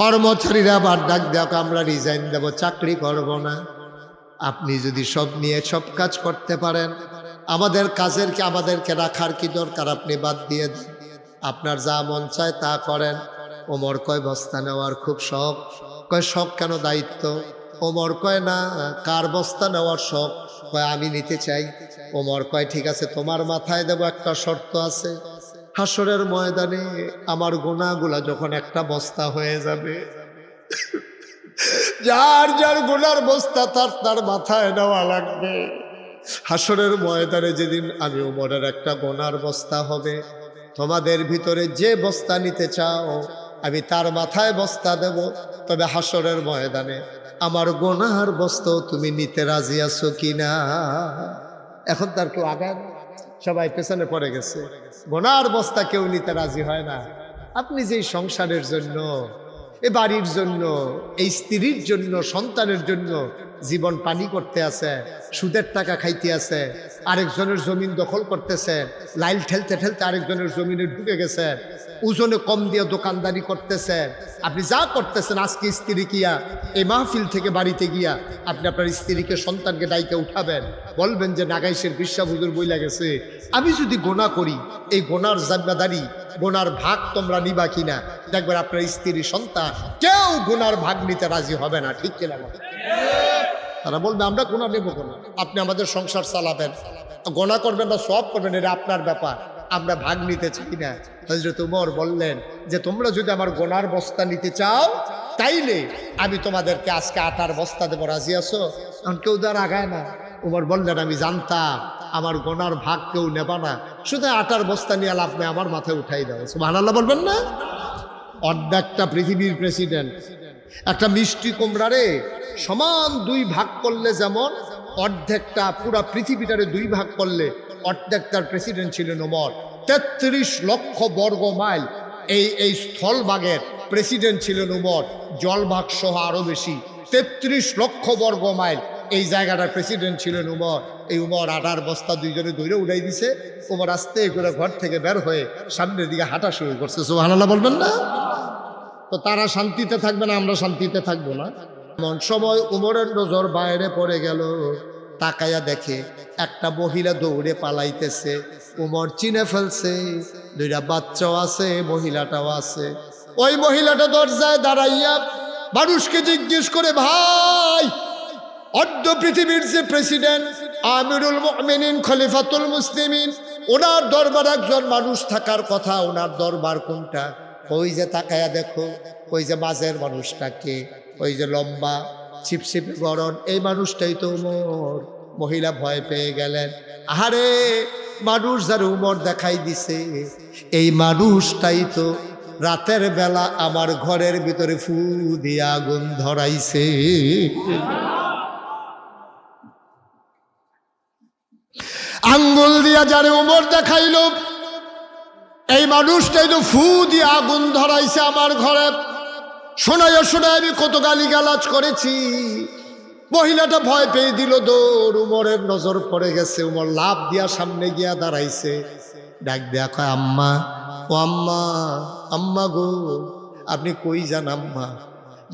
কর্মচারীরা আবার ডাক দেওয়া, আমরা রিজাইন দেব, চাকরি করব না। আপনি যদি সব নিয়ে সব কাজ করতে পারেন, আমাদের কাজের কি, আমাদেরকে রাখার কি দরকার? আপনি বাদ দিয়ে দেন, আপনার যা মন চায় তা করেন। ওমর কয় বস্তা নেওয়ার খুব শখ। কয় শখ কেন, দায়িত্ব? ওমর কয় না, কার বস্তা নেওয়ার শখ? কয় আমি নিতে চাই। ওমর কয় ঠিক আছে, তোমার মাথায় দেব, একটা শর্ত আছে। হাসরের ময়দানে আমার গুনাহগুলা যখন একটা বস্তা হয়ে যাবে, যার যার গুনার বস্তা তার তার মাথায় নেওয়া লাগবে। হাসরের ময়দানে যেদিন আমি ওমরের একটা গুনার বস্তা হবে, তোমাদের ভিতরে যে বস্তা নিতে চাও আমি তার মাথায় বস্তা দেব। তবে হাসরের ময়দানে আমার গুনার বস্তাও তুমি নিতে রাজি আছো কিনা? এখন তার কেউ আগায় না, সবাই পেছনে পড়ে গেছে। গুনার বস্তা কেউ নিতে রাজি হয় না। আপনি যেই সংসারের জন্য, এ বাড়ির জন্য, এই স্ত্রীর জন্য, সন্তানের জন্য জীবন পানি করতে আছে, সুদের টাকা খাইতে আছে, আরেকজনের জমিন দখল করতেছে, লাইল ঠেলতে ঠেলতে আরেকজনের জমিনে ঢুকে গেছে, ওজনে কম দিয়ে দোকানদারি করতেছে, আপনি যা করতেছেন, আজকে স্ত্রী কিয়া এই মাহফিল থেকে বাড়িতে গিয়া আপনি আপনার স্ত্রীকে, সন্তানকে ডাইকে উঠাবেন, বলবেন যে নাগাইশের বিশ্বাস হুজুর বইলা গেছে, আমি যদি গোনা করি এই গোনার জিম্মাদারি, গোনার ভাগ তোমরা নিবা কিনা? দেখবেন আপনার স্ত্রী, সন্তান কেউ গোনার ভাগ নিতে রাজি হবে না। ঠিক কিনা? তারা বলবে আমরা গোনা নেবো কেন? আপনি আমাদের সংসার চালাবেন, গোনা করবেন বা সব করবেন, এটা আপনার ব্যাপার, আমরা ভাগ নিতে চাই না। হযরত ওমর বললেন যে তোমরা যদি আমার গোনার বস্তা নিতে চাও তাইলে আমি তোমাদেরকে আজকে আটার বস্তা দেবো, রাজি আছো? কারণ কেউ দ্বার আগায় না। ওমর বললেন আমি জানতাম আমার গোনার ভাগ কেউ নেবা না, শুধু আটার বস্তা নিয়ে লাভ নেই, আমার মাথায় উঠাই দাও। সুবহানাল্লাহ বলবেন না? অর্ধেকটা পৃথিবীর প্রেসিডেন্ট, একটা মিষ্টি কুমড়ারে সমান দুই ভাগ করলে যেমন অর্ধেকটা পুরা পৃথিবীটারে দুই ভাগ করলে অর্ধেকটার প্রেসিডেন্ট ছিলেন ওমর। ৩৩ লক্ষ বর্গ মাইল এই স্থলভাগের প্রেসিডেন্ট ছিলেন ওমর, জলভাগ সহ আরো বেশি। ৩৩ লক্ষ বর্গ মাইল এই জায়গাটার প্রেসিডেন্ট ছিলেন ওমর। এই ওমর আটার বস্তা দুইজনে দৌড়ে উড়াই দিছে। ওমর আস্তে করে ঘর থেকে বের হয়ে সামনের দিকে হাঁটা শুরু করছে। সুবহানাল্লাহ বলবেন না? তো তারা শান্তিতে থাকবে না, আমরা শান্তিতে থাকবো না। এমন সময় উমরের নজর বাইরে পড়ে গেল, তাকায়া দেখে একটা মহিলা দৌড়ে পালাইতেছে। উমর চিনে ফেলছে, দুইটা বাচ্চাও আছে, মহিলাটাও আছে। ওই মহিলাটা দরজায় দাঁড়াইয়া মানুষকে জিজ্ঞেস করে, ভাই অর্ধ পৃথিবীর যে প্রেসিডেন্ট আমিরুল মুমিনিন খলিফাতুল মুসলিমিন, ওনার দরবার একজন মানুষ থাকার কথা, ওনার দরবার কোনটা? ওই যে তাকায়া দেখো, ওই যে মাঝের মানুষটাকে, ওই যে লম্বা ছিপছিপে গরম, এই মানুষটাই তো উমর। মহিলা ভয় পেয়ে গেলেন, আহারে মানুষ যার উমর দেখাই দিছে, এই মানুষটাই তো রাতের বেলা আমার ঘরের ভিতরে ফু দিয়ে আগুন ধরাইছে। আঙ্গুল দিয়া যারে উমর দেখাইল, এই মানুষটাই তো ফু দিয়ে আগুন ধরাইছে আমার ঘরে। শোনায় শোনায় আমি কত গালিগালাজ করেছি। মহিলাটা ভয় পেয়ে দিল দৌড়। উমরের নজর পড়ে গেছে, উমর লাভ দিয়া সামনে গিয়া দাঁড়াইছে, ডাক দেয়া কয়, আম্মা, ও আম্মা, আম্মা গো, আপনি কই যান আম্মা?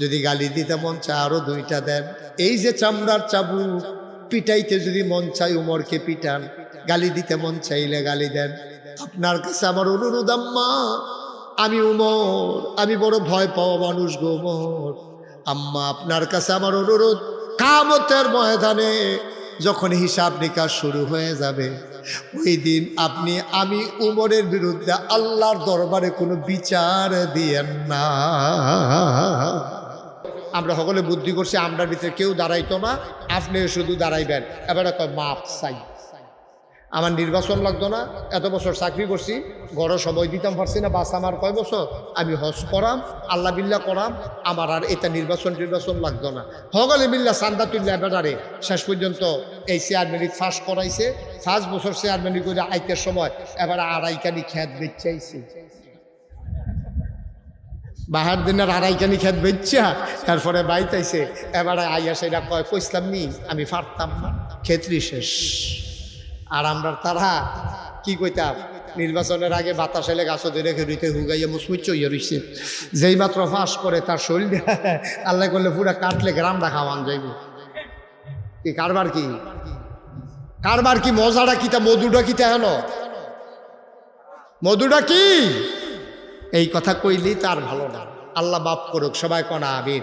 যদি গালি দিতে মন চায় আরো দুইটা দেন। এই যে চামড়ার চাবুক, পিটাইতে যদি মন চায় উমরকে পিটান, গালি দিতে মন চাইলে গালি দেন। আপনার কাছে আমার অনুরোধ আম্মা, আমি উমর, আমি বড় ভয় পাওয়া মানুষ গো উমর। আম্মা আপনার কাছে আমার অনুরোধ, কিয়ামতের ময়দানে যখন হিসাব নিকাশ শুরু হয়ে যাবে, ওই দিন আপনি আমি উমরের বিরুদ্ধে আল্লাহর দরবারে কোনো বিচার দিয়েন না। আমরা সকলে বুদ্ধি করছি, আমরা ভিতরে কেউ দাঁড়াইতো না, আপনিও শুধু দাঁড়াইবেন। এবারে কয় মাপ চাই, আমার নির্বাচন লাগতো না, এত বছর চাকরি করছি, ঘরও সময় দিতাম পারছি না, বাস আমার কয় বছর, আমি হজ করাম, আল্লাহ বিল্লাহ করাম, আমার আর এটা নির্বাচন লাগতো না। হগলে মিল্লা চান্দা তুল্লা বেড়ারে শেষ পর্যন্ত এই চেয়ারম্যানি ফাঁস করাইছে। 5 বছর চেয়ারম্যানি করে আইতের সময় এবার আড়াইকানি খ্যাত বেচাইছে, বাহার দিনের আড়াইকানি খ্যাত বেচা তারপরে বাইতাইছে। এবারে আইয়া সেটা কয়, কইসলাম নি আমি পারতাম না, ক্ষেত্রই শেষ। আর আমরা তারা কি কইতাম, নির্বাচনের আগে বাতাস এলে গাছ ধরে রেখে রইতে হুগাইয়া মুসমুচ্চ হইয়া রইছে, যেই মাত্র ফাঁস করে তার শরীর আল্লাহ করলে পুরা কাটলে গ্রামটা খাওয়ান যাইব। কি কারবার কি, কারবার কি, মজাটা কিতা, মধুটা কিতা হেন, মধুটা কি? এই কথা কইলি তার ভালো না। আল্লাহ মাফ করুক, সবাই কনা আমিন,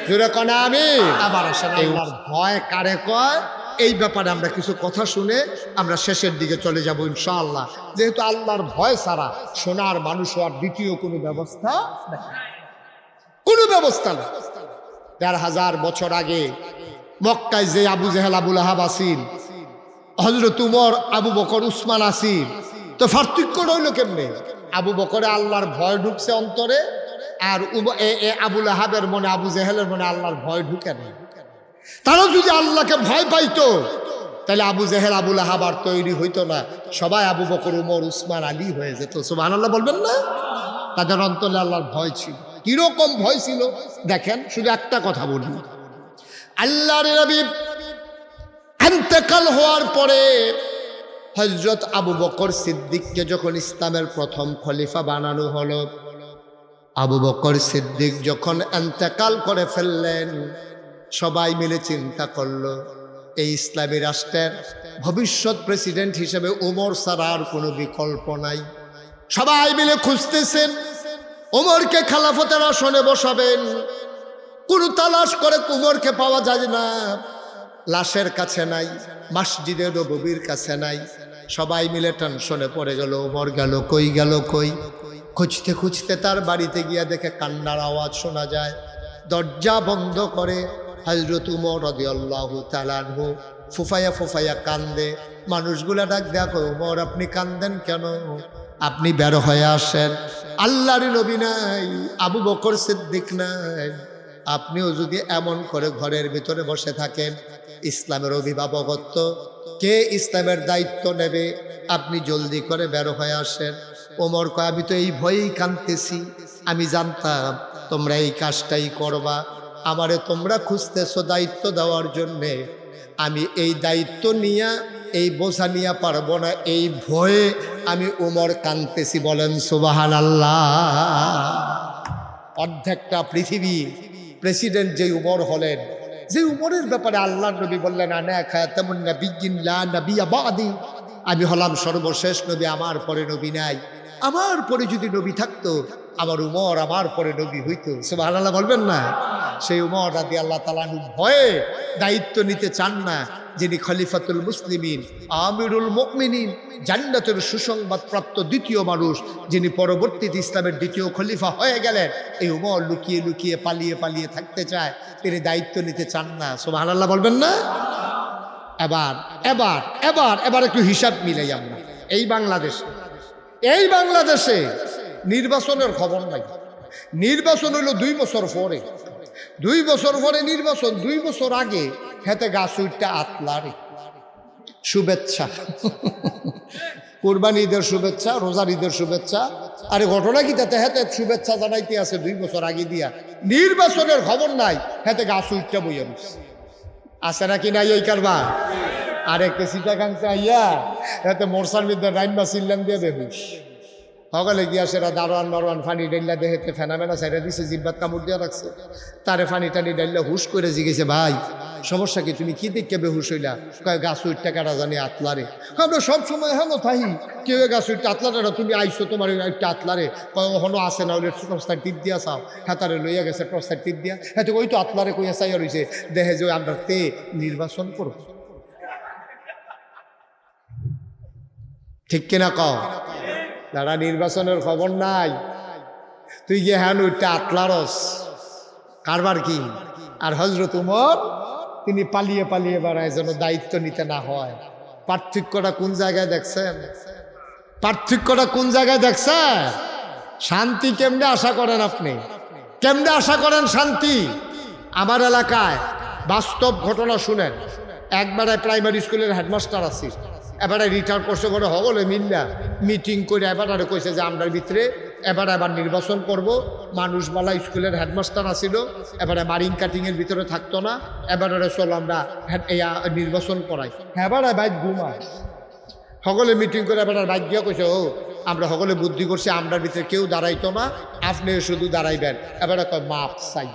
জোরে কনা আমিন। আবার আসেন, আল্লাহর ভয় কারে কয় এই ব্যাপারে আমরা কিছু কথা শুনে আমরা শেষের দিকে চলে যাব ইনশাআল্লাহ। যেহেতু আল্লাহর ভয় ছাড়া সোনার মানুষ হওয়ার দ্বিতীয় কোনো ব্যবস্থা নেই, কোনো ব্যবস্থা নেই। ১,৫০০ বছর আগে মক্কায় যে আবু জেহেল আবুল আহাব আসিল, হযরত উমর আবু বকর উসমান আসিল, তো পার্থক্য রইল কেমনে? আবু বকরে আল্লাহর ভয় ঢুকছে অন্তরে, আর আবুল আহাবের মনে, আবু জেহেলের মনে আল্লাহর ভয় ঢুকে না। তারা যদি আল্লাহকে ভয় পাইতো তাহলে আবু জেহেল আবুল আহাব আর তৈরি হইতো না, সবাই আবু বকর উমর উসমান আলী হয়ে যেত। সুবহানাল্লাহ বলবেন না? তাদের অন্তরে আল্লাহর ভয় ছিল। কিরকম ভয় ছিল দেখেন, শুধু একটা কথা বলি, আল্লাহর নবী ইন্তেকাল হওয়ার পরে হযরত আবু বকর সিদ্দিককে যখন ইসলামের প্রথম খলিফা বানানো হলো, আবু বকর সিদ্দিক যখন ইন্তেকাল করে ফেললেন, সবাই মিলে চিন্তা করলো এই ইসলামী রাষ্ট্রের ভবিষ্যৎ প্রেসিডেন্ট হিসেবে ওমর ছাড়া আর কোনো বিকল্প নাই। সবাই মিলে খুঁজতেছেন ওমরকে খেলাফতের আসনে বসাবেন, কোনো তালাশ করে ওমরকে পাওয়া যায় না, লাশের কাছে নাই, মসজিদে নববীর কাছে নাই। সবাই মিলে টেনশনে পড়ে গেল, ওমর গেল কই, গেল কই। খুঁজতে খুঁজতে তার বাড়িতে গিয়া দেখে কান্নার আওয়াজ শোনা যায়। দরজা বন্ধ করে হযরত উমর রাদিয়াল্লাহু তাআলা আনহু ফুফায়া ফুফায়া কান্দে। মানুষগুলা ডাক দেখো, উমর আপনি কান্দেন কেন? আপনি বের হয়ে আসেন, আল্লাহর নবী নাই, আবু বকর সিদ্দিক নাই, আপনিও যদি এমন করে ঘরের ভিতরে বসে থাকেন, ইসলামের অভিভাবকত্ব কে, ইসলামের দায়িত্ব নেবে? আপনি জলদি করে বের হয়ে আসেন। ওমর কয়, আমি তো এই ভয়েই কাঁদতেছি, আমি জানতাম তোমরা এই কাজটাই করবা, আমারে তোমরা খুঁজতেছো দায়িত্ব দেওয়ার জন্যে, আমি এই দায়িত্ব নিয়া, এই বোঝা নিয়া পারবো না, এই ভয়ে আমি ওমর কাঁদতেছি। বলেন সুবহানাল্লাহ। অর্ধেকটা পৃথিবী প্রেসিডেন্ট যে উমর হলেন, যে উমরের ব্যাপারে আল্লাহর নবী বললেন, আনা খাতামুন নাবিয়্যিন লা নাবিয়্যা বা'দি, আমি হলাম সর্বশেষ নবী, আমার পরে নবী নাই। আমার পরে যদি নবী থাকতো, আমার উমর আমার পরে নবী হইতো। সুবহানাল্লাহ বলবেন না? সেই উমর রাদিয়াল্লাহু তাআলা ভয়ে দায়িত্ব নিতে চান না, যিনি খলিফাতুল মুসলিমিন, আমিরুল মুমিনিন, জান্নাতের সুসংবাদ প্রাপ্ত দ্বিতীয় মানুষ, যিনি পরবর্তীতে ইসলামের দ্বিতীয় খলিফা হয়ে গেলেন। এই উমর লুকিয়ে লুকিয়ে পালিয়ে পালিয়ে থাকতে চায়, তিনি দায়িত্ব নিতে চান না। সুবহানাল্লাহ বলবেন না? এবার এবার এবার এবার একটু হিসাব মিলাই আমরা। এই বাংলাদেশে নির্বাচনের খবর নাই। নির্বাচন হলো 2 বছর পরে, 2 বছর পরে নির্বাচন। 2 বছর আগে হেতে গাছ উঠটা আতলারে শুভেচ্ছা, কুরবানি ঈদের শুভেচ্ছা, রোজার ঈদের শুভেচ্ছা। আরে ঘটনা কি তাতে? হেতে শুভেচ্ছা জানাইতে আছে 2 বছর আগে দিয়া, নির্বাচনের খবর নাই, হেতে গাছ উঠটা বইয়া আছে নাকি নাই এই কারবার? আর একটা সিটাকাংশে আইয়া এতে মোরসার বিদ্যা রাইমা সিল্লাম দিয়ে বেহুশ সকালে গিয়া সেরা দারোয়ান মারোয়ান ফানি ডাইল্লা দেহেতে ফেনামেনা সাইডা দিছে, জিব্বাত কামড় দিয়া রাখছে। তারে ফানি টানি ডাইল্লা হুশ করে জিগেছে, ভাই সমস্যা কি, তুমি কি দেখে বেহুশ হইলা? কয় গাছ উঠটা কাটা জানি আতলারে। আমরা সবসময় হলো তাই কেউ গাছ উঠতে আতলারে না, তুমি আইসো তোমার একটা আতলারে, কয় হলো আসে না, ওই টর্চটার টিপ দিয়া চাও, হাতারে লইয়া গেছে টর্চটার টিপ দিয়া, হ্যাঁ ওই তো আতলারে কইয়া চাইয়া রয়েছে, দেখে যে আমরা তে নির্বাচন করব। ঠিক কিনা কও? যারা নির্বাচনের খবর নাই, তুই গিয়ে হ্যান ওইটা আতলারস কারবার কি? আর হযরত উমর তিনি পালিয়ে পালিয়ে বেড়ায় যেন দায়িত্ব নিতে না হয়। পার্থক্যটা কোন জায়গায় দেখছেন? পার্থক্যটা কোন জায়গায় দেখছেন? শান্তি কেমনে আশা করেন আপনি? কেমনে আশা করেন শান্তি? আমার এলাকায় বাস্তব ঘটনা শুনেন। একবারে প্রাইমারি স্কুলের হেডমাস্টার আছি, এবারে রিটায়ার করছে করে হগলে মিল্লা মিটিং করে এবারে কইছে যে আমরার ভিতরে এবার নির্বাচন করব। মানুষবালা স্কুলের হেডমাস্টার আসিল, এবারে মারিং কাটিংয়ের ভিতরে থাকতো না, এবারে চলো আমরা নির্বাচন করাই। এবারে বাইক ঘুমায় সকলে মিটিং করে এবার ভাগ্য কইছে ও আমরা সকলে বুদ্ধি করছি, আমরার ভিতরে কেউ দাঁড়াইতো না, আপনি শুধু দাঁড়াইবেন। এবার কয় মাপ চাই,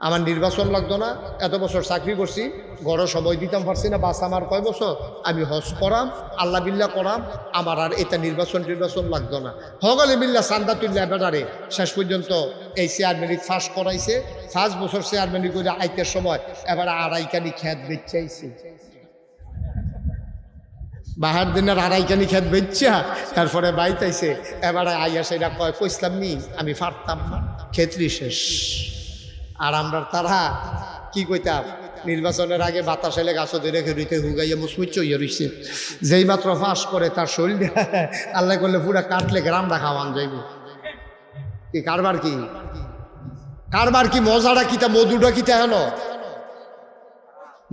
আমার নির্বাচন লাগতো না, এত বছর চাকরি করছি, গড় সময় দিতাম পারছি না, বাস আমার কয় বছর, আমি হজ করাম, আল্লাহ বিল্লাহ করাম, আমার আর এটা নির্বাচন লাগতো না। সকলে মিল্লা চান্দা তুল্লা এবারে শেষ পর্যন্ত এই চেয়ারম্যানি ফাঁস করাইছে। 5 বছর চেয়ারম্যানি করে আইতের সময় এবার আড়াইকানি খেত বেচাইছে, বাহার দিনের আড়াইকানি খেত বেচা তারপরে বাইতাইছে। এবারে আইয়া সেটা কইসলাম নি আমি পারতাম না, ক্ষেত্রি শেষ। আর আমরা তারা কি কইতাম, নির্বাচনের আগে বাতাস এলে গাছ রেখে রইতে হুগাইয়া মুসমুচ্চ হইয়া রইছে, যেই মাত্র ফাঁস করে তার শরীর আল্লাহ করলে পুরা কাটলে গ্রামটা খাওয়ান যাইব। কি কারবার কি কারবার কি মজাটা কিতা, মধুটা কিতা হেন,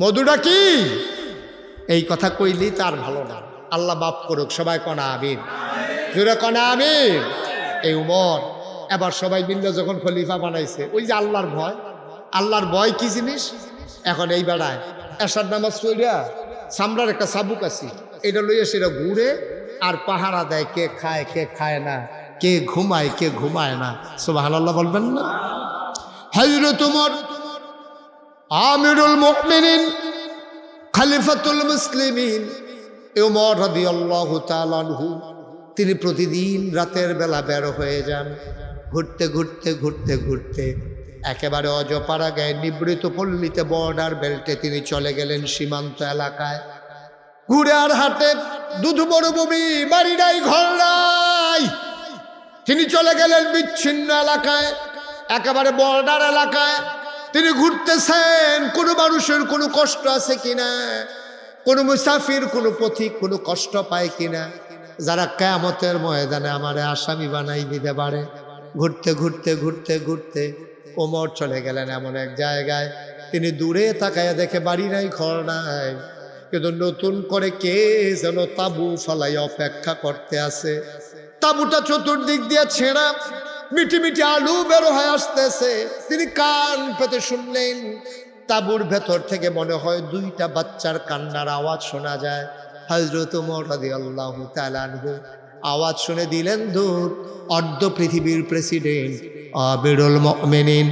মধুটা কি, এই কথা কইলেই তার ভালো না। আল্লাহ মাফ করুক, সবাই কনা আমিন, জোরে কনা আমিন। এই উমর এবার সবাই মিলে যখন খলিফা বানাইছে, ওই যে আল্লাহর ভয়, আল্লাহর ভয় কি জিনিস। এখন এই বেড়ায় এশার নামাজ পড়িয়া সামরার একটা চাবুক আছে, এটা লইয়া সেটা ঘুরে আর পাহারা দেয়, কে খায় কে খায় না, কে ঘুমায় না। সুবহানাল্লাহ বলবেন না? হযরত ওমর আমিরুল মুমিনিন খলিফাতুল মুসলিমিন ওমর রাদিয়াল্লাহু তাআলা আনহু, তিনি প্রতিদিন রাতের বেলা বের হয়ে যান, ঘুরতে একেবারে অজপাড়া গায়ে নিবৃত পল্লীতে বর্ডার বেল্টে তিনি চলে গেলেন সীমান্ত এলাকায়। ঘুরে আর হাটে দুধ মরুভূমি, বাড়ি নাই ঘর নাই, তিনি চলে গেলেন বিচ্ছিন্ন এলাকায়, একেবারে বর্ডার এলাকায়। তিনি ঘুরতেছেন কোনো মানুষের কোনো কষ্ট আছে কিনা, কোনো মুসাফির কোনো পথিক কোনো কষ্ট পায় কিনা, যারা কিয়ামতের ময়দানে আমারে আসামি বানাই দিতে পারে। ঘুরতে ওমর চলে গেলেন এমন এক জায়গায়, তিনি দূরে তাকায়া দেখে বাড়ি নাই ঘর নাই, কিন্তু নতুন করে কে যেন তাবু ফালাই অপেক্ষা করতে আছে। তাবুটা চতুর্দিক দিয়ে ছেঁড়া, মিটি আলু বেরো হয়ে আসতেছে। তিনি কান পেতে শুনলেন, তাবুর ভেতর থেকে মনে হয় 2টা বাচ্চার কান্নার আওয়াজ শোনা যায়। হযরত ওমর রাদিয়াল্লাহু তাআলা আনহু আওয়াজ শুনে দিলেন দূর, অর্ধ পৃথিবীর প্রেসিডেন্ট আমিরুল মুমিনিন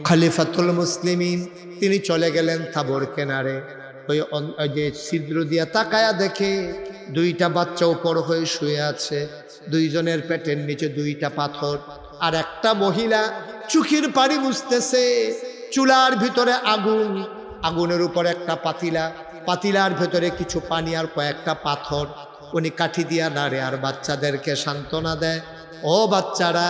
খলিফাতুল মুসলিমিন, তিনি চলে গেলেন তাবুর কিনারে। ওই যে ছিদ্র দিয়া তাকায়া দেখে 2টা বাচ্চা উপর হয়ে শুয়ে আছে, 2জনের পেটের নিচে 2টা পাথর, আর একটা মহিলা চোখের পানি মুছতেছে। চুলার ভিতরে আগুন, আগুনের উপর একটা পাতিলা, পাতিলার ভেতরে কিছু পানি আর কয়েকটা পাথর। উনি কাঠি দিয়া নাড়ে আর বাচ্চাদেরকে সান্ত্বনা দেয়, ও বাচ্চারা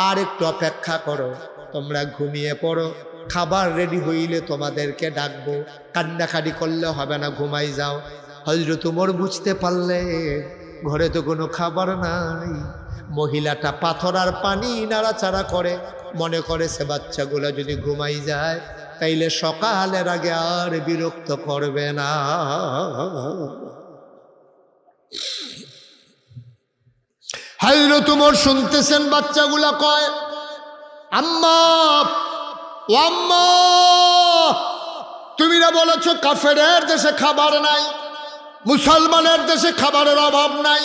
আর একটু অপেক্ষা করো, তোমরা ঘুমিয়ে পড়ো, খাবার রেডি হইলে তোমাদেরকে ডাকবো, কান্নাকাটি করলে হবে না, ঘুমাই যাও। হযরত ওমর বুঝতে পারলে ঘরে তো কোনো খাবার নাই। মহিলাটা পাথর আর পানি নাড়াচাড়া করে, মনে করে সে বাচ্চাগুলো যদি ঘুমাই যায় তাইলে সকালের আগে আর বিরক্ত করবে না। হযরত ওমর শুনতেছেন বাচ্চাগুলা কয়, আম্মা ও আম্মা, তুমি না বলেছ কাফেরের দেশে খাবার নাই, মুসলমানের দেশে খাবারের অভাব নাই,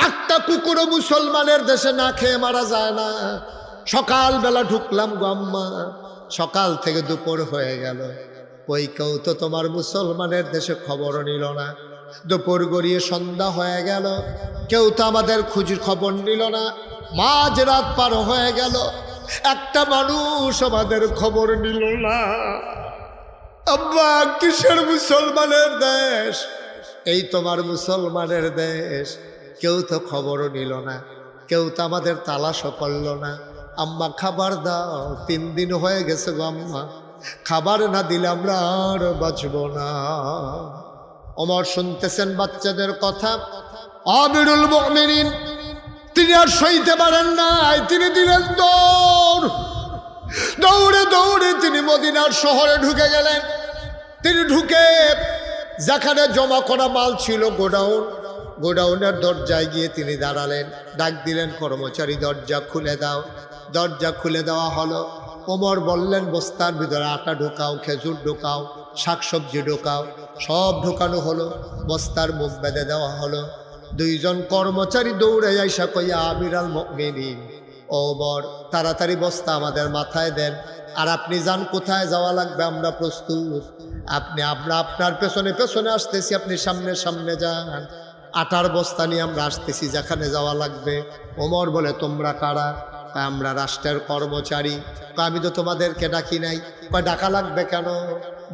একটা কুকুরও মুসলমানের দেশে না খেয়ে মারা যায় না। সকালবেলা ঢুকলাম গো আম্মা, সকাল থেকে দুপুর হয়ে গেল, ওই কেউ তো তোমার মুসলমানের দেশে খবরও নিল না। দুপুর গড়িয়ে সন্ধ্যা হয়ে গেল, কেউ তো আমাদের খবর নিল না। মাঝ রাত পার হয়ে গেল, একটা মানুষ আমাদের খবর নিল না। আব্বা, কিসের মুসলমানের দেশ? এই তোমার মুসলমানের দেশ, কেউ তো খবরও নিল না, কেউ তো আমাদের তালাশও করল না। আম্মা খাবার দাও, 3 দিন হয়ে গেছে গো আম্মা, খাবার না দিলে আমরা আর বাঁচব না। ওমর শুনতেছেন বাচ্চাদের কথা। আমিরুল মুমিনিন তিনি আর সইতে পারেন নাই, তিনি দিলেন দৌড়ে তিনি মদিনার শহরে ঢুকে গেলেন। তিনি ঢুকে যেখানে জমা করা মাল ছিল গোডাউনের দরজায় গিয়ে তিনি দাঁড়ালেন, ডাক দিলেন, কর্মচারী দরজা খুলে দাও। দরজা খুলে দেওয়া হলো। ওমর বললেন, বস্তার ভিতরে আটা ঢোকাও, খেজুর ঢোকাও, শাকসবজি ঢোকাও। সব ঢোকানো হলো, বস্তার মুখ বেঁধে দেওয়া হলো। দুইজন কর্মচারী দৌড়ে আইসা কইয়া আমিরাল মুমিনিন, ও ওমর, তাড়াতাড়ি বস্তা আমাদের মাথায় দেন, আর আপনি যান, কোথায় যাওয়া লাগবে আমরা প্রস্তুত। আমরা আপনার পেছনে পেছনে আসতেছি, আপনি সামনে সামনে যান। আটার বস্তা নিয়ে আমরা আসতেছি যেখানে যাওয়া লাগবে। ওমর বলে, তোমরা কারা? আমরা রাষ্ট্রের কর্মচারী। আমি তো তোমাদেরকে ডাকি নাই। ডাকা লাগবে কেন?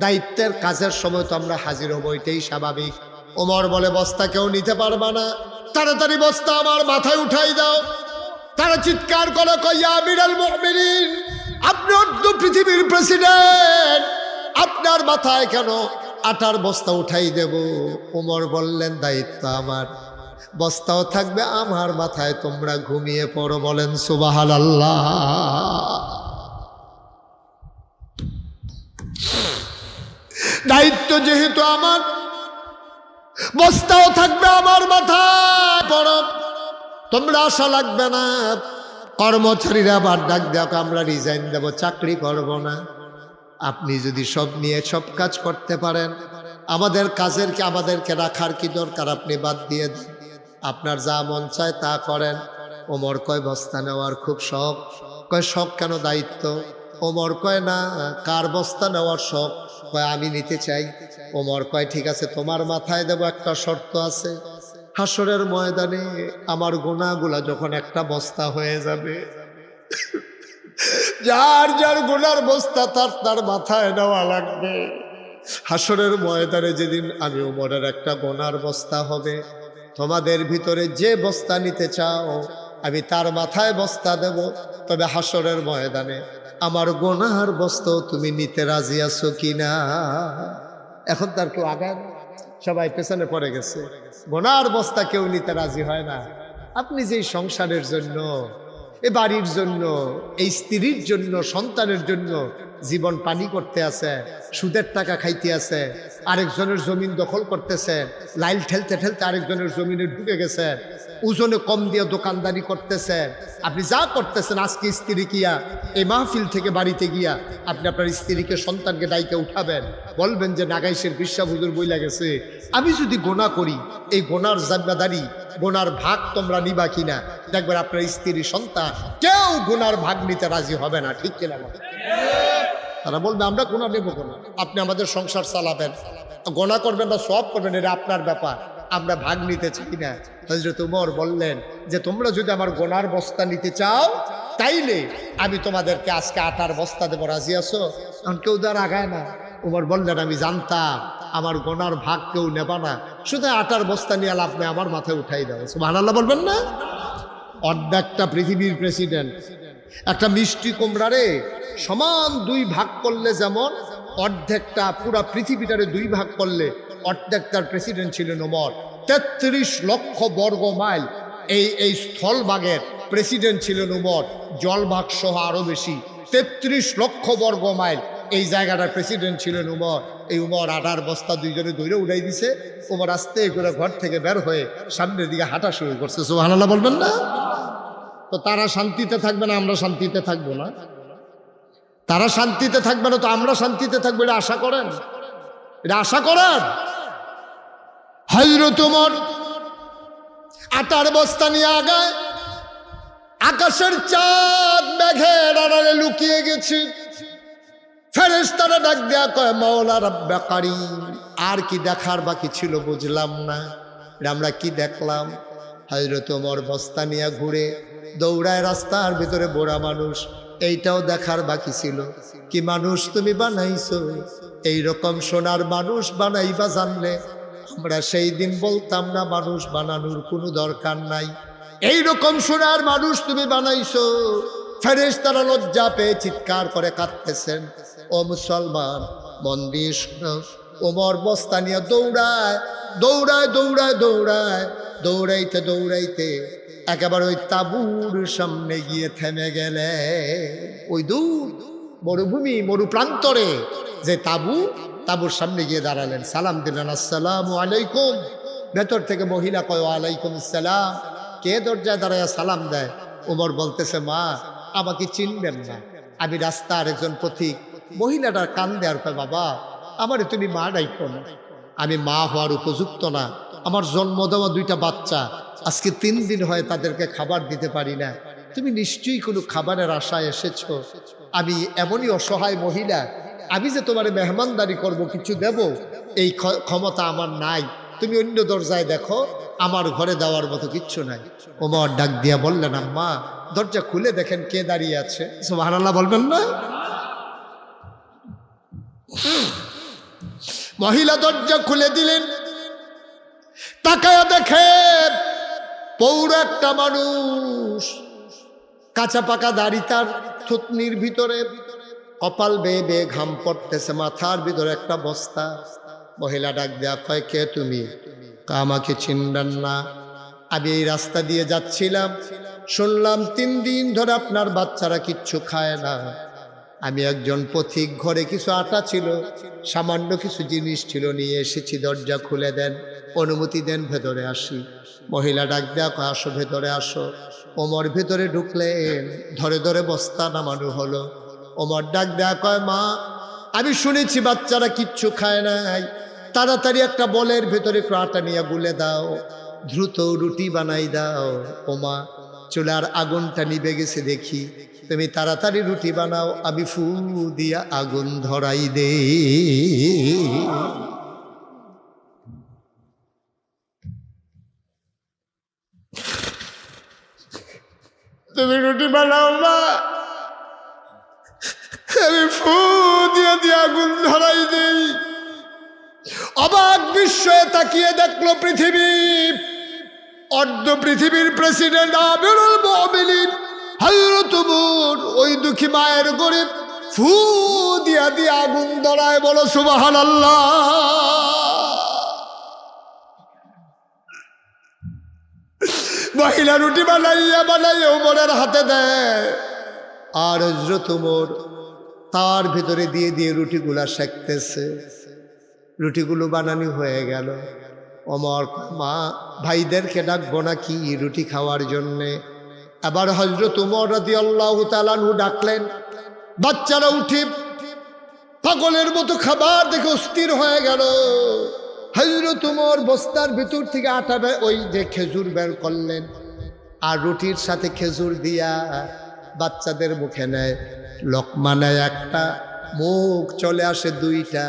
দায়িত্বের কাজের সময় তো আমরা হাজির হবো, এটাই স্বাভাবিক। ওমর বলে, বস্তা কেউ নিতে পারবা না, তাড়াতাড়ি বস্তা আমার মাথায় উঠাই দাও। তারা চিৎকার করে কইয়া আমিরাল মুমিনিন, আপনি অর্ধ পৃথিবীর প্রেসিডেন্ট, আপনার মাথায় কেন আটার বস্তা উঠাই দেব? ওমর বললেন, দায়িত্ব আমার, বস্তাও থাকবে আমার মাথায়, তোমরা ঘুমিয়ে পড়ো। বলেন সুবহানাল্লাহ। দায়িত্ব যেহেতু আমার, বস্তাও থাকবে আমার মাথায়, পড়ো। তোমরা আশা লাগবে না। কর্মচারীরা আবার ডাক দেওয়া, আমরা রিজাইন দেব, চাকরি করব না। আপনি যদি সব নিয়ে সব কাজ করতে পারেন, আমাদেরকে রাখার কি দরকার? আপনি বাদ দিয়ে দেন, আপনার যা মন চায় তা করেন। ওমর কয়, বস্তা নেওয়ার খুব শখ। কয়, শখ কেন? দায়িত্ব। ওমর কয়, না, কার বস্তা নেওয়ার শখ? কয়, আমি নিতে চাই। ওমর কয়, ঠিক আছে, তোমার মাথায় দেব, একটা শর্ত আছে। হাসরের ময়দানে আমার গুনাহগুলা যখন একটা বস্তা হয়ে যাবে, যার যার গুনার বস্তা তার মাথায় নেওয়া লাগবে। হাসরের ময়দানে যেদিন আমি ওমরের একটা গুনার বস্তা হবে, তোমাদের ভিতরে যে বস্তা নিতে চাও আমি তার মাথায় বস্তা দেব। তবে হাসরের ময়দানে আমার গুনার বস্তা তুমি নিতে রাজি আছো কিনা? এখন তার কেউ আগায়, সবাই পেছনে পড়ে গেছে। গুনার বস্তা কেউ নিতে রাজি হয় না। আপনি যেই সংসারের জন্য, এ বাড়ির জন্য, এই স্ত্রীর জন্য, সন্তানের জন্য জীবন পানি করতে আছে, সুদের টাকা খাইতে আছে, আরেকজনের জমিন দখল করতেছে, লাইল ঠেলতে ঠেলতে আরেকজনের জমিনে ঢুকে গেছে, ওজনে কম দিয়ে দোকানদারি করতেছে, আপনি যা করতেছেন, আজকে স্ত্রী কিয়া এই মাহফিল থেকে বাড়িতে গিয়া আপনি আপনার স্ত্রীকে, সন্তানকে ডাইকে উঠাবেন, বলবেন যে নাগাইশের বিশ্বাস হুজুর বইলা গেছে, আমি যদি গোনা করি এই গোনার জিম্মাদারি, গোনার ভাগ তোমরা নিবা কিনা? দেখবেন আপনার স্ত্রী, সন্তান কেউ গোনার ভাগ নিতে রাজি হবে না। ঠিক কিনা? তারা বলবে, আমরা গোনা নেব কেন? আপনি আমাদের সংসার চালাবেন, গোনা করবেন বা সব করবেন, এটা আপনার ব্যাপার, আমরা ভাগ নিতে চাই না। হযরত ওমর বললেন যে, তোমরা যদি আমার গোনার বস্তা নিতে চাও তাইলে আমি তোমাদেরকে আজকে আটার বস্তা দেবো, রাজি আছো? এখন কেউ দ্বার আগায় না। ওমর বললেন, আমি জানতাম আমার গোনার ভাগ কেউ নেবা না, শুধু আটার বস্তা নিয়ে লাভ নেই, আমার মাথায় উঠাই দাও। সুবহানাল্লাহ বলবেন না? অর্ধেকটা পৃথিবীর প্রেসিডেন্ট, একটা মিষ্টি কুমড়ারে সমান দুই ভাগ করলে যেমন অর্ধেকটা পুরা পৃথিবীটারে দুই ভাগ করলে অর্ধেকটার প্রেসিডেন্ট ছিলেন ওমর। ৩৩ লক্ষ বর্গ মাইল এই স্থলভাগের প্রেসিডেন্ট ছিলেন ওমর, জলভাগ সহ আরো বেশি ৩৩ লক্ষ বর্গ মাইল এই জায়গাটার প্রেসিডেন্ট ছিলেন ওমর। এই ওমর আটার বস্তা দুইজনে দৌড়ে উড়াই দিছে। ওমর আস্তে করে ঘর থেকে বের হয়ে সামনের দিকে হাঁটা শুরু করছে। সুবহানাল্লাহ বলবেন না? তো তারা শান্তিতে থাকবে না, আমরা শান্তিতে থাকবো না? তারা শান্তিতে থাকবে না তো আমরা শান্তিতে থাকবো, এটা আশা করেন? এটা আশা করেন? হযরত ওমর আটার বস্তা নিয়ে আগায়, আকাশের চাঁদ মেঘের আড়ালে লুকিয়ে গেছে। ফেরেশতারা ডাক দেয়া কয়, মাওলা রাব্বে কারীম, আর কি দেখার বাকি ছিল বুঝলাম না, আমরা কি দেখলাম? হযরত ওমর বস্তা নিয়ে ঘুরে দৌড়ায় রাস্তার ভিতরে, বুড়া মানুষ, এইটাও দেখার বাকি ছিল। কি মানুষ তুমি বানাইছো, এইরকম সোনার মানুষ বানাইবা জানলে আমরা সেই দিন বলতাম না মানুষ বানানোর কোনো দরকার নাই। এইরকম সোনার মানুষ তুমি বানাইছো। ফেরেশতারা লজ্জা পেয়ে চিৎকার করে কাঁদতেছেন। ও মুসলমান, মন দিয়ে শোনো। ওমর বস্তা নিয়ে দৌড়ায় দৌড়ায় দৌড়ায় দৌড়ায় দৌড়াইতে দৌড়াইতে একেবারে ওই তাঁবুর সামনে গিয়ে থেমে গেলে। ওই দূর মরুভূমি, মরু প্রান্তরে যে তাঁবুর সামনে গিয়ে দাঁড়ালেন, সালাম দিলেন, আসসালামু আলাইকুম। ভেতর থেকে মহিলা কয়, ওয়ালাইকুম আসসালাম। কে দরজায় দাঁড়ায় সালাম দেয়? ওমর বলতেছে, মা আমাকে চিনবেন না, আমি রাস্তার একজন পথিক। মহিলাটার কান দেয়ার কয়, বাবা আমারে তুমি মা ডাইকো না, আমি মা হওয়ার উপযুক্ত না, আমার জন্ম দেওয়া 2টা বাচ্চা, আজকে 3 দিন হয় তাদেরকে খাবার দিতে পারি না, তুমি নিশ্চয়ই কোনো খাবারের আশায় এসেছো। আমি এমনই অসহায় মহিলা, আমি যে তোমার মেহমানদারি করব, কিছু দেব, এই ক্ষমতা আমার নাই, তুমি অন্য দরজায় দেখো, আমার ঘরে দেওয়ার মতো কিচ্ছু নাই। ওমর ডাক দিয়া বললেন, আম্মা দরজা খুলে দেখেন কে দাঁড়িয়ে আছে। সুবহানাল্লাহ বলবেন না? মহিলা দরজা খুলে দিলেন, তাকায়া দেখে পৌর একটা মানুষ, কাঁচা পাকা দাড়ি, তার থুতনির ভিতরে কপাল বেয়ে বেয়ে ঘাম পড়তেছে, মাথার ভিতরে একটা বস্তা। মহিলা ডাক দেয়া কয়, কে তুমি? আমাকে চিনবেন না? আমি এই রাস্তা দিয়ে যাচ্ছিলাম, শুনলাম 3 দিন ধরে আপনার বাচ্চারা কিচ্ছু খায় না। আমি একজন পথিক, ঘরে কিছু আটা ছিল, সামান্য কিছু জিনিস ছিল, নিয়ে এসেছি, দরজা খুলে দেন, অনুমতি দেন, ভেতরে আসি। মহিলা ডাক দেয়া কয়, আসো ভেতরে আসো। ওমর ভেতরে ঢুকলেন, ধরে ধরে বস্তা নামানো হলো। ওমর ডাক দেয়া কয়, মা আমি শুনেছি বাচ্চারা কিচ্ছু খায় নাই, তাড়াতাড়ি একটা বলের ভেতরে একটু আটা নিয়ে গুলে দাও, দ্রুত রুটি বানাই দাও। ওমা চুলার আগুনটা নিভে গেছে দেখি, তুমি তাড়াতাড়ি রুটি বানাও, আমি ফু দিয়া আগুন ধরাই দে। তুমি রুটি বানাও মা, আমি ফু দিয়ে দিয়ে আগুন ধরাই দেই। অবাক বিস্ময়ে তাকিয়ে দেখলো পৃথিবী, অর্ধ পৃথিবীর প্রেসিডেন্ট আমিরুল মুমিনিন হযরত ওমর ওই দুঃখী মায়ের গরিব ফু দিয়া দিয়ে আগুন ধরায়। বলো সুবহানাল্লাহ। মহিলা রুটি বানাইয়া বানাইয়া ওমরের হাতে দেয়, আর হযরত ওমর তার ভিতরে দিয়ে দিয়ে রুটিগুলা সেঁকতেছে। রুটিগুলো বানানো হয়ে গেল। ওমর, মা ভাইদেরকে ডাকবো নাকি রুটি খাওয়ার জন্যে? আবার হযরত ওমর রাদিয়াল্লাহু তাআলা আনহু ডাকলেন। বাচ্চারা উঠে পাগলের মতো খাবার দেখে অস্থির হয়ে গেল। হযরত ওমর বস্তার ভিতর থেকে আটা ওই যে খেজুর বের করলেন, আর রুটির সাথে খেজুর দিয়া বাচ্চাদের মুখে নেয়। লোকমা নেয় একটা, মুখ চলে আসে 2টা।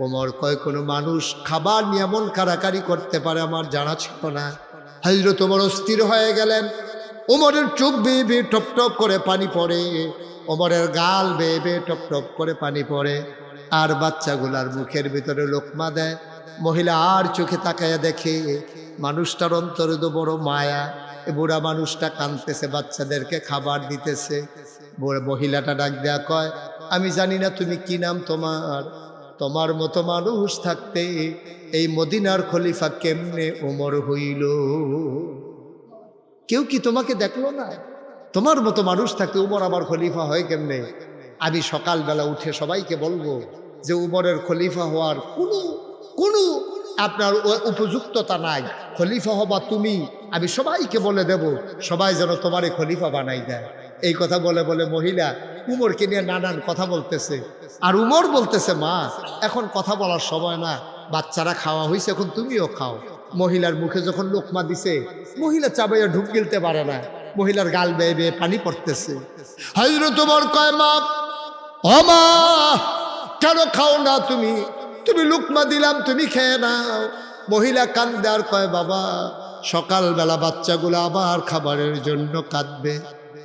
ওমর কয়, কোনো মানুষ খাবার নিয়ে এমন কারাকারি করতে পারে আমার জানা ছিল না। হযরত ওমর অস্থির হয়ে গেলেন। ওমরের চোখ বেয়ে বেয়ে টপ টপ করে পানি পড়ে, ওমরের গাল বেয়ে বেয়ে টপ টপ করে পানি পড়ে, আর বাচ্চাগুলার মুখের ভিতরে লোকমা দেয়। মহিলা আর চোখে তাকায়া দেখে মানুষটার অন্তরে তো বড় মায়া, এ বুড়া মানুষটা কাঁদতেছে, বাচ্চাদেরকে খাবার দিতেছে। মহিলাটা ডাক দেয়া কয়, আমি জানি না তুমি কি নাম তোমার, তোমার মতো মানুষ থাকতে এই মদিনার খলিফা কেমনে ওমর হইল? কেউ কি তোমাকে দেখলো না? তোমার মতো মানুষ থাকতে উমর আবার খলিফা হয় কেমনে? আমি সকালবেলা উঠে সবাইকে বলবো যে উমরের খলিফা হওয়ার কোনো আপনার উপযুক্ততা নাই, খলিফা হবা তুমি। আমি সবাইকে বলে দেব, সবাই যেন তোমারে খলিফা বানাই দেয়। এই কথা বলে বলে মহিলা উমরকে নিয়ে নানান কথা বলতেছে। আর উমর বলতেছে, মা এখন কথা বলার সময় না, বাচ্চারা খাওয়া হয়েছে, এখন তুমিও খাও। মহিলার মুখে যখন লোকমা দিছে, মহিলা চাবাইয়া ঢুক গিলতে পারে না, মহিলার গাল বেয়ে বেয়ে পানি পড়তেছে। হযরত ওমর কয়, মা ও মা কেন খাও না তুমি? তুমি লোকমা দিলাম, তুমি খেয়ে নাও। মহিলা কান্দে আর কয়, বাবা সকালবেলা বাচ্চাগুলো আবার খাবারের জন্য কাঁদবে,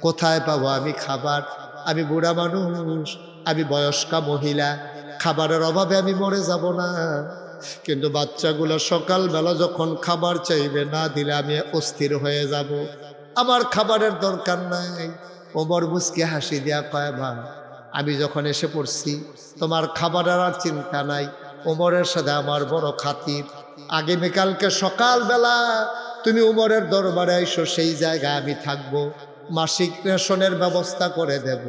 কোথায় পাবো আমি খাবার? আমি বুড়া মানুষ, আমি বয়স্কা মহিলা, খাবারের অভাবে আমি মরে যাব না। কিন্তু বাচ্চাগুলো সকালবেলা যখন খাবার চাইবে, না দিলে আমি অস্থির হয়ে যাব, আমার খাবারের দরকার নাই। ওমর মুচকি হাসি দিয়া কয়, মা আমি যখন এসে পড়ছি তোমার খাবারের আর চিন্তা নাই। ওমরের সাথে আমার বড় খাতির, আগামীকালকে সকালবেলা তুমি উমরের দরবারে আইসো, সেই জায়গায় আমি থাকবো, মাসিক রেশনের ব্যবস্থা করে দেব,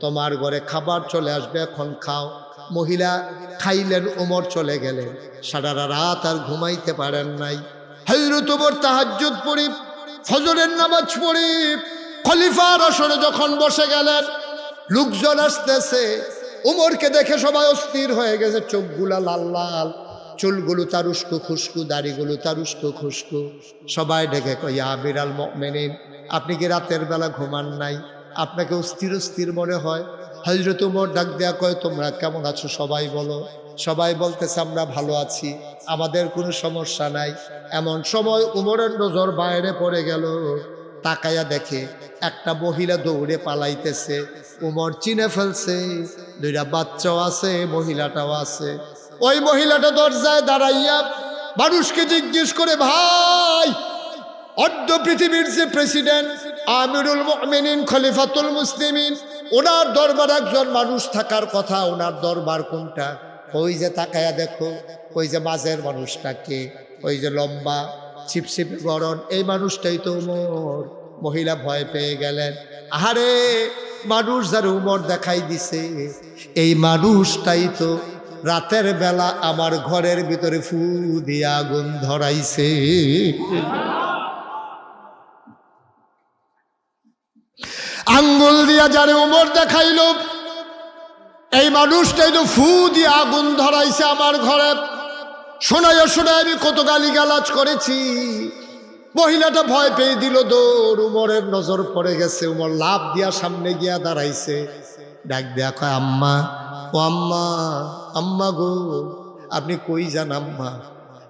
তোমার ঘরে খাবার চলে আসবে, এখন খাও। মহিলা খাইলেন, উমর চলে গেলেন। সারা রাত আর ঘুমাইতে পারেন নাই। হযরত ওমর তাহাজ্জুদ পড়ি, ফজরের নামাজ পড়ি, খলিফার আসনে যখন বসে গেলেন, লোকজন আসতেছে, উমরকে দেখে সবাই অস্থির হয়ে গেছে, চোখগুলা লাল লাল, চুলগুলো তার উস্কো খুস্কু, দাড়িগুলো তার উস্কো খুস্কু। সবাই ডেকে কয় ইয়া আমিরাল মুমিনিন, আপনি কি রাতের বেলা ঘুমান নাই? আপনাকে অস্থির অস্থির মনে হয়। হযরত ওমর ডাক দেয়া কয় তোমরা কেমন আছো সবাই বলো। সবাই বলতেছে আমরা ভালো আছি, আমাদের কোনো সমস্যা নাই। এমন সময় ওমরের নজর বাইরে পড়ে গেল। তাকায়া দেখে একটা মহিলা দৌড়ে পালাইতেছে। ওমর চিনে ফেলছে, দুইটা বাচ্চাও আছে, মহিলাটাও আছে। ওই মহিলাটা দরজায় দাঁড়াইয়া মানুষকে জিজ্ঞেস করে, ভাই, অর্ধ পৃথিবীর যে প্রেসিডেন্ট আমিরুল মুমিনিন খলিফাতুল মুসলিমিন, ওনার দরবার একজন মানুষ থাকার কথা, ওনার দরবার কোনটা? ওই যে তাকায়া দেখো, ওই যে মাঝের মানুষটাকে, ওই যে লম্বা ছিপছিপে গরম, এই মানুষটাই তো উমর। মহিলা ভয় পেয়ে গেলেন। আহারে, মানুষ যার উমর দেখাই দিছে, এই মানুষটাই তো রাতের বেলা আমার ঘরের ভিতরে ফু দিয়ে আগুন ধরাইছে। আঙ্গুল দিয়া যারে উমর দেখাইল, এই মানুষটাই তো ফু দিয়ে আগুন ধরাইছে আমার ঘরে। শোনায় শোনায় আমি কত গালিগালাজ করেছি। মহিলাটা ভয় পেয়ে দিল দৌড়। উমরের নজর পড়ে গেছে। উমর লাফ দিয়া সামনে গিয়া দাঁড়াইছে। ডাক দেয়া কয় আম্মা, ও আম্মা, আম্মা গো, আপনি কই যান আম্মা?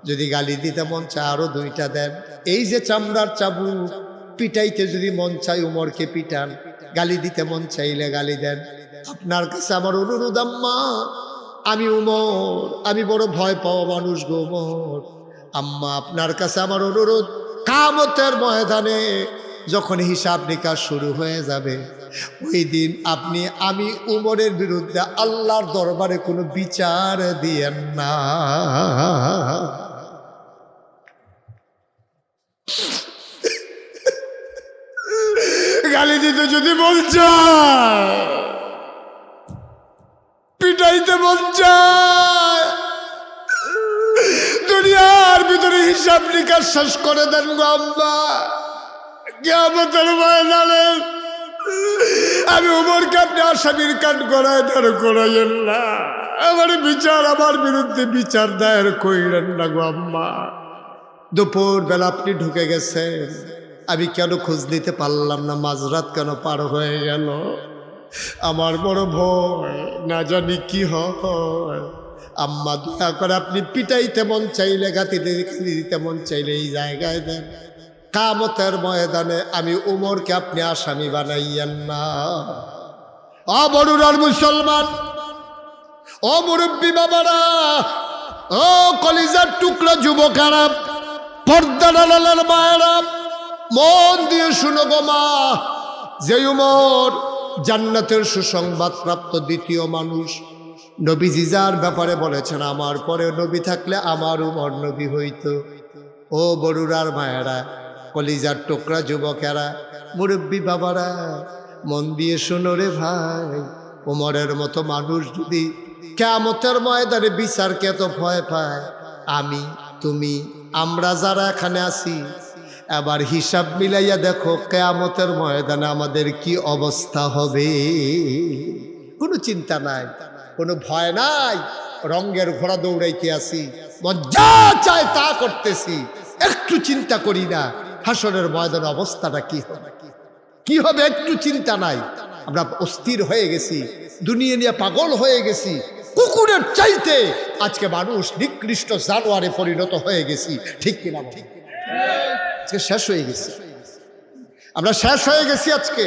যদি গালি দিতে মন চায় আরো দুইটা দেন। এই যে চামড়ার চাবুক, পিটাইতে যদি মন চায় উমরকে পিটান, গালি দিতে মন চাইলে গালি দেন। আপনার কাছে আমার অনুরোধ আম্মা, আমি উমর, আমি বড় ভয় পাওয়া মানুষ গো উমর। আম্মা, আপনার কাছে আমার অনুরোধ, কিয়ামতের ময়দানে যখন হিসাব নিকাশ শুরু হয়ে যাবে, ওই দিন আপনি আমি উমরের বিরুদ্ধে আল্লাহর দরবারে কোনো বিচার দিয়েন না। গালি দিতে যদি মন চায়, পিটাইতে মন চায়, দুনিয়ার ভিতরে হিসাব নিকাশ শেষ করে দেন গো আম্মা। কিয়ামতের ময়দানে আমি উমরকে আপনি আসামির কাঠ গড়ায় দাঁড় করাইয়েন না। আমার বিচার, আমার বিরুদ্ধে বিচার দায়ের কইলেন না গো আম্মা। দুপুর বেলা আপনি ঢুকে গেছেন, আমি কেন খোঁজ নিতে পারলাম না? মাঝরাত কেন পার হয়ে গেল? আমার বড় ভয়, না জানি কি হয়। আম্মা, দয়া করে আপনি পিটাইতে মন চাইলে, গাতিতে দিতে মন চাইলে এই জায়গায় দেন। কিয়ামতের ময়দানে আমি উমরকে আপনি আসামি বানাইয়েন না। ও বড়ুরার মুসলমান, ও মুরব্বী বাবারা, ও কলিজার টুকরা যুবকেরা, পর্দার আড়ালের মায়েরা, মন দিয়ে শুনো গো মা। যে উমর জান্নাতের সুসংবাদ প্রাপ্ত দ্বিতীয় মানুষ, নবীজি যার ব্যাপারে বলেছেন আমার পরে নবী থাকলে আমার উমর নবী হইত। ও বড়ুরার মায়েরা, কলিজার টুকরা যুবকেরা, মুরব্বী বাবারা, মন দিয়ে শোনো রে ভাই। উমরের মতো মানুষ যদি কিয়ামতের ময়দানে বিচারকে এত ভয় পায়, আমি, তুমি, আমরা যারা এখানে আছি, এবার হিসাব মিলাইয়া দেখো কিয়ামতের ময়দানে আমাদের কি অবস্থা হবে। কোনো চিন্তা নাই, কোনো ভয় নাই, রঙের ঘোড়া দৌড়াইতে আসি, মজা চায় তা করতেছি, একটু চিন্তা করি না হাসরের ময়দানে অবস্থাটা কি হবে, কি হবে একটু চিন্তা নাই। আমরা অস্থির হয়ে গেছি, দুনিয়া নিয়ে পাগল হয়ে গেছি। কুকুরের চাইতে আজকে মানুষ নিকৃষ্ট জানোয়ারে পরিণত হয়ে গেছি, ঠিক কিনা? আজকে শেষ হয়ে গেছি, আমরা শেষ হয়ে গেছি আজকে।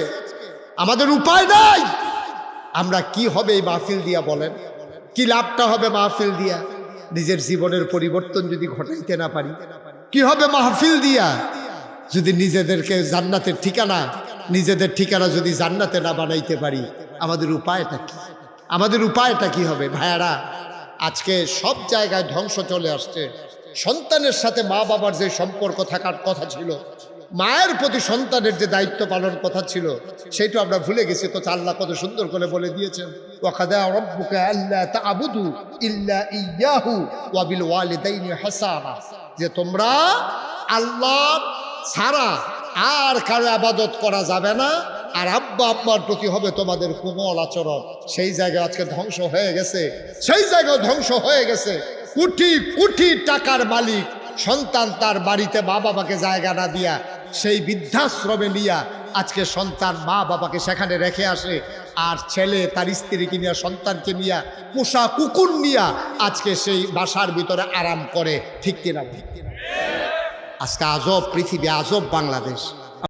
আমাদের উপায় নাই। আমরা কি হবে এই মাহফিল দিয়া বলেন? কি লাভটা হবে মাহফিল দিয়া? নিজের জীবনের পরিবর্তন যদি ঘটাইতে না পারি, কি হবে মাহফিল দিয়া? যদি নিজেদেরকে জান্নাতের ঠিকানা, নিজেদের ঠিকানা যদি জান্নাতে না বানাইতে পারি, আমাদের উপায়টা কি? আমাদের উপায়টা কি হবে? ভাইয়ারা, আজকে সব জায়গায় ধ্বংস চলে আসছে। সন্তানের সাথে মা বাবার যে সম্পর্ক থাকার কথা ছিল, মায়ের প্রতি সন্তানের যে দায়িত্ব পালন কথা ছিল, সেইটা আমরা ভুলে গেছি। তো আল্লাহ কত সুন্দর করে বলে দিয়েছেন, ওয়াকাদা রাব্বুকা আল্লা তা'বুদু ইল্লা ইয়্যাহু ওয়া বিল ওয়ালিদাইনি হাসানা, যে তোমরা আল্লাহ ছাড়া আর কারো ইবাদত করা যাবে না, আর আব্বা আম্মার প্রতি হবে তোমাদের কোমল আচরণ। সেই জায়গায় আজকে ধ্বংস হয়ে গেছে, সেই জায়গায় ধ্বংস হয়ে গেছে। কোটি কোটি টাকার মালিক সন্তান তার বাড়িতে মা বাবাকে জায়গা না দিয়া সেই বৃদ্ধাশ্রমে নিয়া আজকে সন্তান মা বাবাকে সেখানে রেখে আসে, আর ছেলে তার স্ত্রীকে নিয়ে সন্তানকে নিয়ে পোষা কুকুর নিয়া আজকে সেই বাসার ভিতরে আরাম করে। ঠিক কিনা? আজকে আজব পৃথিবী, আজব বাংলাদেশ।